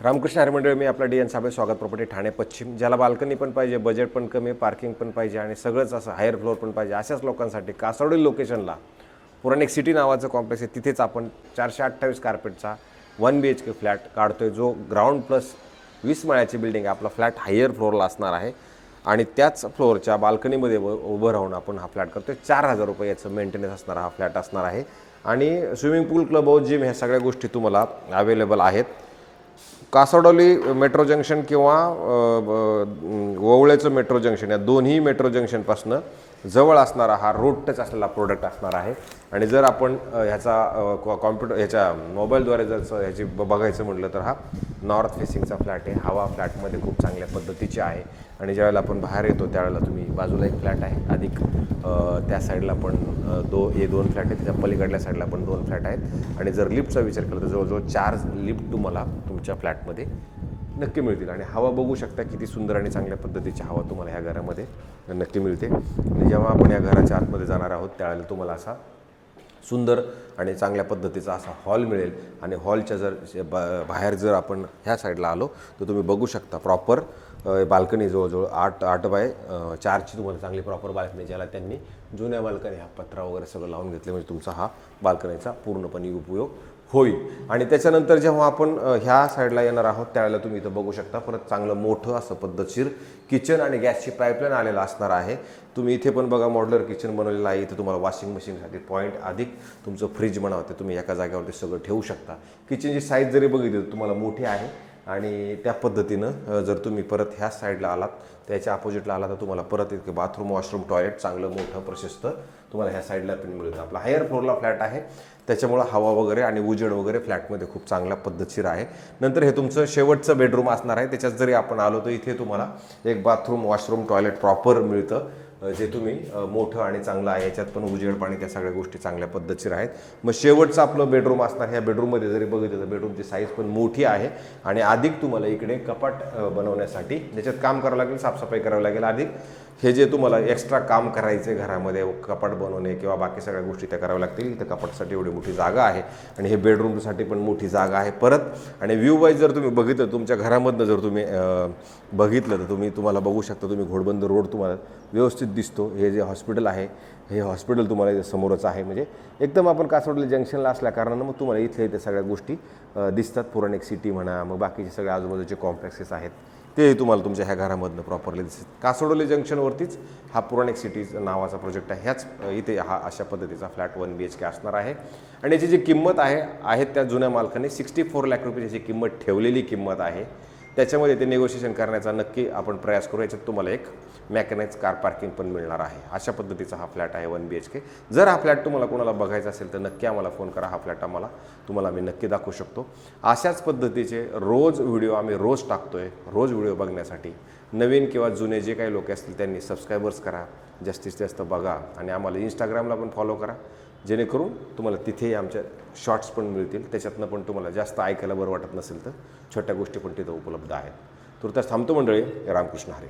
रामकृष्ण हरी मंडळ, मी आपला डी.एन. साबळे, स्वागत प्रॉपर्टी, ठाणे पश्चिम. ज्याला बाल्कनी पण पाहिजे, बजेट पण कमी, पार्किंग पण पाहिजे आणि सगळंच असं हायर फ्लोअर पण पाहिजे, अशाच लोकांसाठी कासवडी लोकेशनला पुराणिक सिटी नावाचं कॉम्प्लेक्स आहे. तिथेच आपण 428 कार्पेटचा 1 BHK फ्लॅट काढतोय, जो ग्राउंड प्लस 20 माळ्याची बिल्डिंग आहे. आपला फ्लॅट हायर फ्लोअरला असणार आहे आणि त्याच फ्लोअरच्या बाल्कनीमध्ये उभं राहून आपण हा फ्लॅट करतोय. 4,000 रुपये याचं मेंटेनन्स असणारा हा फ्लॅट असणार आहे आणि स्विमिंग पूल, क्लब हाऊस, जिम ह्या सगळ्या गोष्टी तुम्हाला अवेलेबल आहेत. कासवडोली मेट्रो जंक्शन किंवा ववळेचं मेट्रो जंक्शन या दोन्ही मेट्रो जंक्शनपासून जवळ असणारा हा रोड टच असलेला प्रोडक्ट असणार आहे. आणि जर आपण ह्याचा कॉम्प्युटर ह्याच्या मोबाईलद्वारे जर ह्याची बघायचं म्हटलं तर हा नॉर्थ फेसिंगचा फ्लॅट आहे. हवा फ्लॅटमध्ये खूप चांगल्या पद्धतीची आहे आणि ज्यावेळेला आपण बाहेर येतो त्यावेळेला तुम्ही बाजूला एक फ्लॅट आहे, अधिक त्या साईडला पण दोन फ्लॅट आहेत, त्याच्या पलीकडल्या साईडला पण 2 फ्लॅट आहेत. आणि जर लिफ्टचा विचार केला तर जवळजवळ 4 लिफ्ट तुम्हाला तुमच्या फ्लॅटमध्ये नक्की मिळतील. आणि हवा बघू शकता किती सुंदर आणि चांगल्या पद्धतीची हवा तुम्हाला ह्या घरामध्ये नक्की मिळते. आणि जेव्हा आपण या घराच्या आतमध्ये जाणार आहोत त्यावेळेला तुम्हाला असा सुंदर आणि चांगल्या पद्धतीचा असा हॉल मिळेल. आणि हॉलच्या जर बाहेर जर आपण ह्या साईडला आलो तर तुम्ही बघू शकता प्रॉपर बाल्कनी जवळजवळ 8 बाय 4ची तुम्हाला चांगली प्रॉपर बाल्कनी, ज्याला त्यांनी जुन्या बाल्कनी हा पत्रा वगैरे सगळं लावून घेतले, म्हणजे तुमचा हा बाल्कनीचा पूर्णपणे उपयोग होईल. आणि त्याच्यानंतर जेव्हा आपण ह्या साईडला येणार आहोत त्यावेळेला तुम्ही इथं बघू शकता परत चांगलं मोठं असं पद्धतशीर किचन आणि गॅसची पाईपलाईन आलेलं असणार आहे. तुम्ही इथे पण बघा मॉड्युलर किचन बनवलेलं आहे. इथे तुम्हाला वॉशिंग मशीनसाठी पॉईंट, अधिक तुमचं फ्रीज बनवते, तुम्ही एका जागेवरती सगळं ठेवू शकता. किचनची साईज जरी बघितली तर तुम्हाला मोठी आहे. आणि त्या पद्धतीनं जर तुम्ही परत ह्या साईडला आलात, त्याच्या अपोजिटला आला तर तुम्हाला परत इतके बाथरूम, वॉशरूम, टॉयलेट चांगलं मोठं प्रशस्त तुम्हाला ह्या साईडला पण मिळतं. आपला हायर फ्लोअरला फ्लॅट आहे, त्याच्यामुळं हवा वगैरे आणि उजेड वगैरे फ्लॅटमध्ये खूप चांगल्या पद्धतशीर आहे. नंतर हे तुमचं शेवटचं बेडरूम असणार आहे. त्याच्यात जरी आपण आलो तर इथे तुम्हाला एक बाथरूम, वॉशरूम, टॉयलेट प्रॉपर मिळतं, जे तुम्ही मोठं आणि चांगलं आहे. याच्यात पण उजेड, पाणी, त्या सगळ्या गोष्टी चांगल्या पद्धतशीर आहेत. मग शेवटचं आपलं बेडरूम असणार. ह्या बेडरूममध्ये जरी बघितलं तर बेडरूमची साईज पण मोठी आहे आणि अधिक तुम्हाला इकडे कपाट बनवण्यासाठी ज्याच्यात काम करावं लागेल, साफसफाई करावी लागेल, अधिक हे जे तुम्हाला एक्स्ट्रा काम करायचे घरामध्ये, कपाट बनवणे किंवा बाकी सगळ्या गोष्टी त्या कराव्या लागतील. इथं कपाटासाठी एवढी मोठी जागा आहे आणि हे बेडरूमसाठी पण मोठी जागा आहे परत. आणि व्ह्यू वाईज जर तुम्ही बघितलं, तुमच्या घरामधनं जर तुम्ही बघितलं तर तुम्हाला बघू शकता, तुम्ही घोडबंद रोड तुम्हाला व्यवस्थित दिसतो. हे जे हॉस्पिटल आहे, हे हॉस्पिटल तुम्हाला समोरच आहे. म्हणजे एकदम आपण कासवडली जंक्शनला असल्या कारणानं मग तुम्हाला इथल्या इथे सगळ्या गोष्टी दिसतात. पुराणिक सिटी म्हणा, मग बाकीचे सगळे आजूबाजूचे कॉम्प्लेक्सेस आहेत ते तुम्हाला तुमच्या ह्या घरामधनं प्रॉपरली दिसतात. कासवडोली जंक्शनवरतीच हा पुराणिक सिटीज नावाचा प्रोजेक्ट आहे. ह्याच इथे हा अशा पद्धतीचा फ्लॅट 1 BHK असणार आहे. आणि याची जी किंमत आहे त्या जुन्या मालकाने 64 लाख रुपये याची किंमत ठेवलेली किंमत आहे. त्याच्यामध्ये ते नेगोशिएशन करण्याचा नक्की आपण प्रयास करू. याच्यात तुम्हाला एक मॅकॅनाइज कार पार्किंग पण मिळणार आहे. अशा पद्धतीचा हा फ्लॅट आहे 1 BHK. जर हा फ्लॅट तुम्हाला कोणाला बघायचा असेल तर नक्की आम्हाला फोन करा. हा फ्लॅट तुम्हाला आम्ही नक्की दाखवू शकतो. अशाच पद्धतीचे रोज व्हिडिओ आम्ही रोज टाकतोय. रोज व्हिडिओ बघण्यासाठी नवीन किंवा जुने जे काही लोक असतील त्यांनी सबस्क्रायबर्स करा, जास्तीत जास्त बघा आणि आम्हाला इंस्टाग्रामला पण फॉलो करा, जेणेकरून तुम्हाला तिथेही आमच्या शॉर्ट्स पण मिळतील. त्याच्यातनं पण तुम्हाला जास्त ऐकायला बरं वाटत नसेल तर छोट्या गोष्टी पण तिथं उपलब्ध आहेत. तुर्तास थांबतो मंडळी. रामकृष्ण हरी.